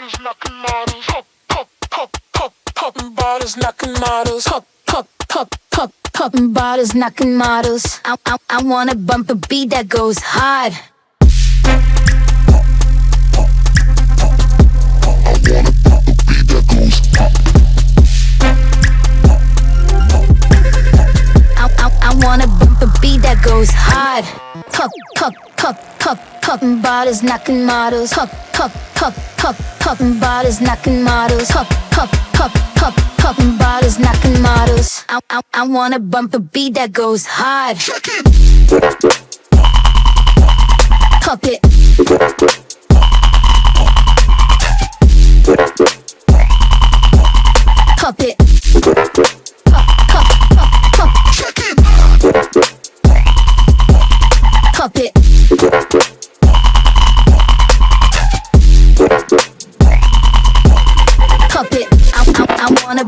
bottles, knocking models, hop, pop, pop, pop, popping bottles, knocking models, hop, pop, pop, pop, popping bottles, knocking models. I wanna bump a beat that goes hard. I wanna bump a beat that goes hard. Pop, pop, pop, pop, popping bottles, knocking models. Pop, pop, pop, pop, popping bottles, knocking models. Pop, pop, pop, pop, popping bottles, knocking models. I wanna bump a beat that goes hard. Pop it. Pop it. Pop it. Pop it. I wanna